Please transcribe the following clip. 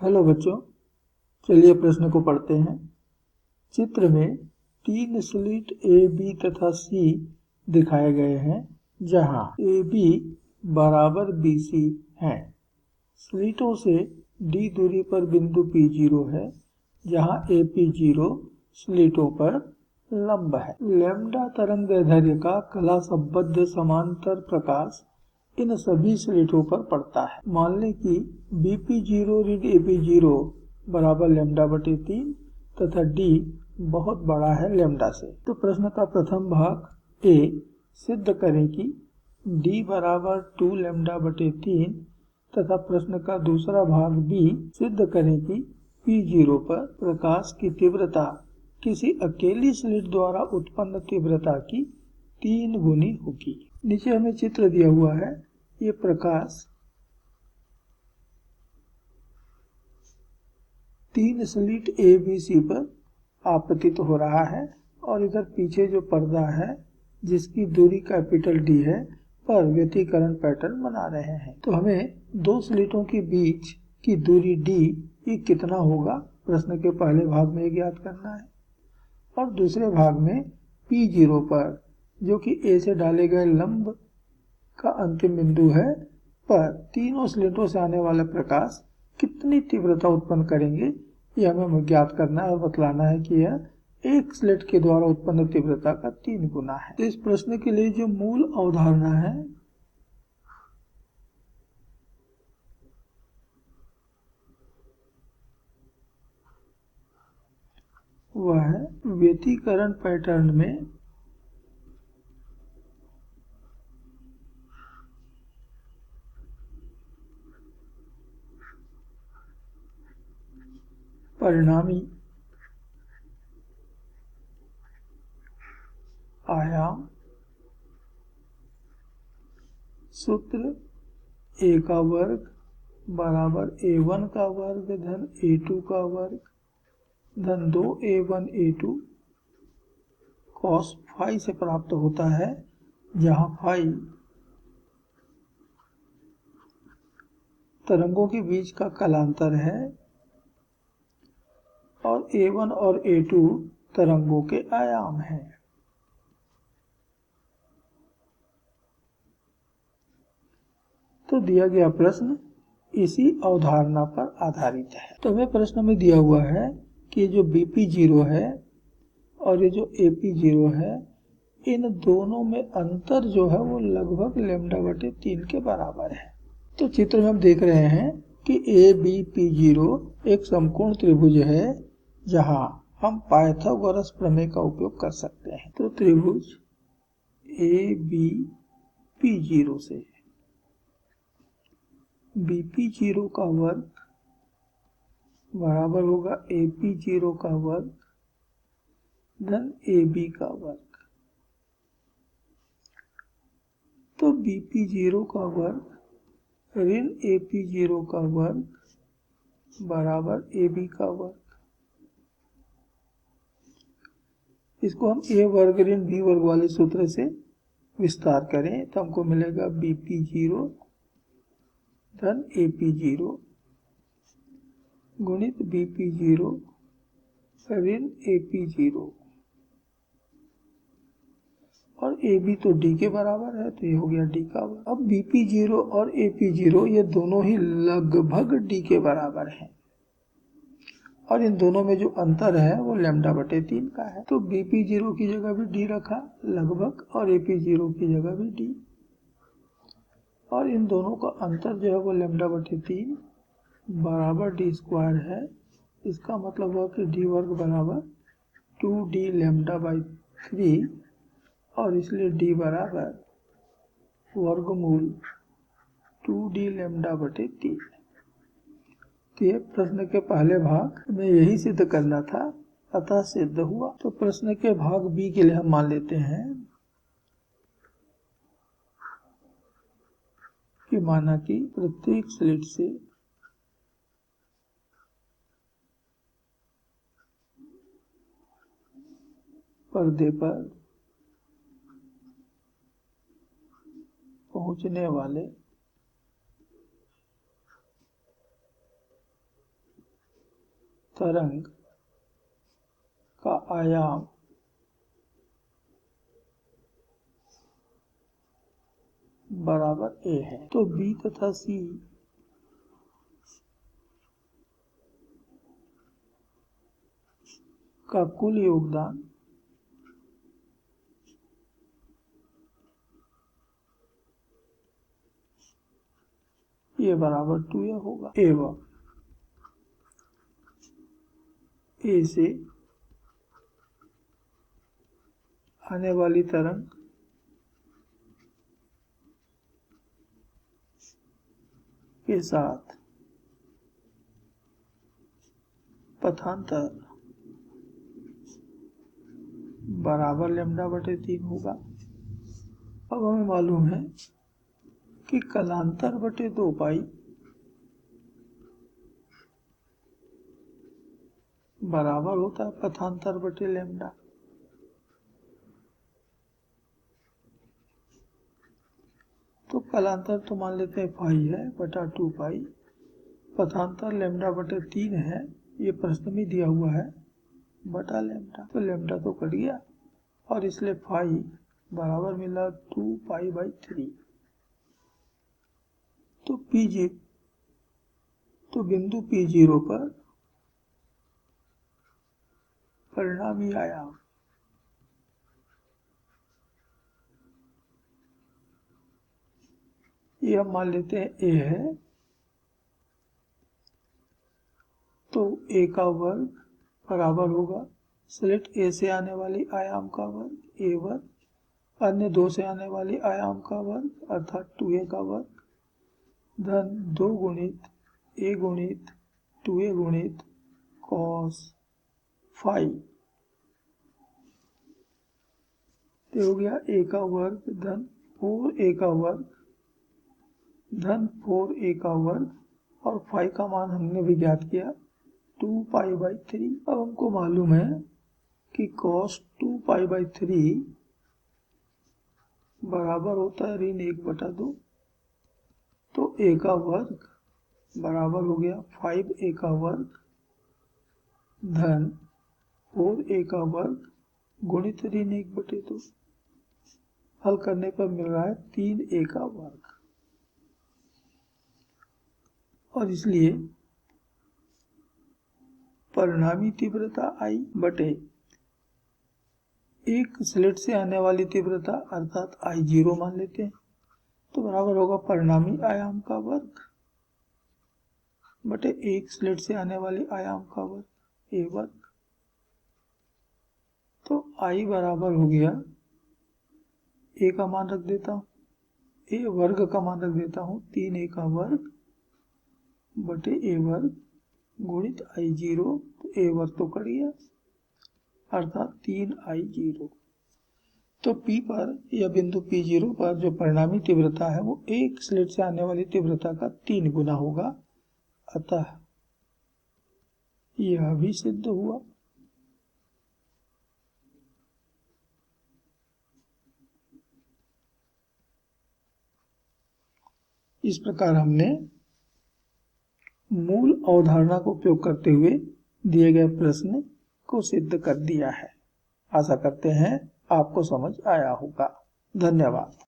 Hello बच्चों, चलिए प्रश्न को पढ़ते हैं। चित्र में 3 स्लिट ए, बी तथा सी दिखाए गए हैं, जहां ए बी बराबर बी सी है। स्लिटों से डी दूरी पर बिंदु P0 है, जहां AP0 स्लिटों पर लंब है। लैम्डा तरंगदैर्ध्य का कलासबद्ध समांतर प्रकाश इन सभी स्लिटों पर पड़ता है। मान लें कि BP0 ऋण AP0 बराबर λ/3 तथा D बहुत बड़ा है लैम्डा से। तो प्रश्न का प्रथम भाग A सिद्ध करें कि D बराबर 2 λ/3 तथा प्रश्न का दूसरा भाग B सिद्ध करें कि P0 पर प्रकाश की तीव्रता किसी अकेली स्लिट द्वारा उत्पन्न तीव्रता की 3 गुनी होगी। नीचे हमें चित्र दिया हुआ है। ये प्रकाश 3 स्लिट ए बी सी पर आपतित हो रहा है और इधर पीछे जो पर्दा है जिसकी दूरी कैपिटल डी है पर व्यतिकरण पैटर्न बना रहे हैं। तो हमें दो स्लिटों के बीच की दूरी डी ये कितना होगा, प्रश्न के पहले भाग में ज्ञात करना है। और दूसरे भाग में P0 पर, जो कि ए से डाले गए लंब का अंतिम बिंदु है, पर तीनों स्लिटों से आने वाला प्रकाश कितनी तीव्रता उत्पन्न करेंगे, यह हमें ज्ञात करना है और बतलाना है कि यह एक स्लिट के द्वारा उत्पन्न तीव्रता का 3 गुना है। तो इस प्रश्न के लिए जो मूल अवधारणा है वह है व्यतिकरण पैटर्न में परिणामी आयाम सूत्र a का वर्ग बराबर a1 का वर्ग धन a2 का वर्ग धन 2a1 a2 cos फाई से प्राप्त होता है, जहां फाई तरंगों के बीच का कालांतर है और a1 और a2 तरंगों के आयाम हैं। तो दिया गया प्रश्न इसी अवधारणा पर आधारित है। तो हमें प्रश्न में दिया हुआ है कि जो BP0 है और ये जो AP0 है, इन दोनों में अंतर जो है वो लगभग λ/3 के बराबर है। तो चित्र में हम देख रहे हैं कि ABP0 एक समकोण त्रिभुज है, जहां हम पाइथागोरस प्रमेय का उपयोग कर सकते हैं। तो त्रिभुज ABP0 से BP0 का वर्ग बराबर होगा AP0 का वर्ग धन AB का वर्ग। तो BP0 का वर्ग ऋण AP0 का वर्ग बराबर AB का वर्ग। इसको हम A वर्ग ऋण B वर्ग वाले सूत्र से विस्तार करें तो हमको मिलेगा BP0 धन AP0 गुणित BP0 ऋण AP0 और AB तो D के बराबर है, तो ये हो गया D का वर्ग। अब BP0 और AP0 ये दोनों ही लगभग D के बराबर हैं और इन दोनों में जो अंतर है वो λ/3 का है। तो BP0 की जगह भी D रखा लगभग और AP0 की जगह भी D, और इन दोनों का अंतर जो है वो λ/3 बराबर D² है। इसका मतलब हुआ कि D वर्ग बराबर 2D λ/3 और इसलिए D बराबर वर्गमूल 2D λ/3। तो ये प्रश्न के पहले भाग में यही सिद्ध करना था, अतः सिद्ध हुआ। तो प्रश्न के भाग बी के लिए हम मान लेते हैं कि माना कि प्रत्येक स्लिट से पर्दे पर पहुंचने वाले तरंग का आयाम बराबर a है, तो b तथा c का कुल योगदान a बराबर 2a होगा। एवं a से आने वाली तरंग के साथ पथांतर बराबर λ/3 होगा। अब हमें मालूम है कि कलांतर बटे 2 पाई बराबर होता है पथांतर बटे λ। तो कलांतर तो मान लेते हैं पाई है बटा 2 पाई, पथांतर λ/3 है, ये प्रश्न में दिया हुआ है, बटा λ, तो λ तो कट गया और इसलिए फाई बराबर मिला 2 पाई/3। तो बिंदु P0 पर परिणामी आयाम ये हम मान लेते हैं a है, तो a का वर्ग बराबर होगा स्लिट a से आने वाली आयाम का वर्ग a वर्ग, अन्य 2 से आने वाली आयाम का वर्ग अर्थात 2a का वर्ग, धन 2 गुणित a गुणित 2a गुणित cos फाई, तो हो गया a का वर्ग धन 4a का वर्ग धन 4a का वर्ग और फाई का मान हमने भी ज्ञात किया 2 पाई/3। अब हमको मालूम है कि cos 2 पाई/3 बराबर होता है ऋण 1/2, तो a का वर्ग बराबर हो गया 5a का वर्ग धन 4a का वर्ग गुणित ऋण 1/2, हल करने पर मिल रहा है 3a का वर्ग। और इसलिए परिणामी तीव्रता I बटे एक स्लिट से आने वाली तीव्रता अर्थात I0 मान लेते हैं, तो बराबर होगा परिणामी आयाम का वर्ग बटे एक स्लिट से आने वाली आयाम का वर्ग a वर्ग। तो I बराबर हो गया a का मान रख देता हूँ, a वर्ग का मान रख देता हूँ 3a का वर्ग बटे a वर्ग गुणित I0, तो a वर्ग तो कट गया अर्थात 3I0। तो P पर या बिंदु P0 पर जो परिणामी तीव्रता है वो एक स्लिट से आने वाली तीव्रता का 3 गुना होगा, अतः यह भी सिद्ध हुआ। इस प्रकार हमने मूल अवधारणा का उपयोग करते हुए दिए गए प्रश्न को सिद्ध कर दिया है। आशा करते हैं आपको समझ आया होगा। धन्यवाद।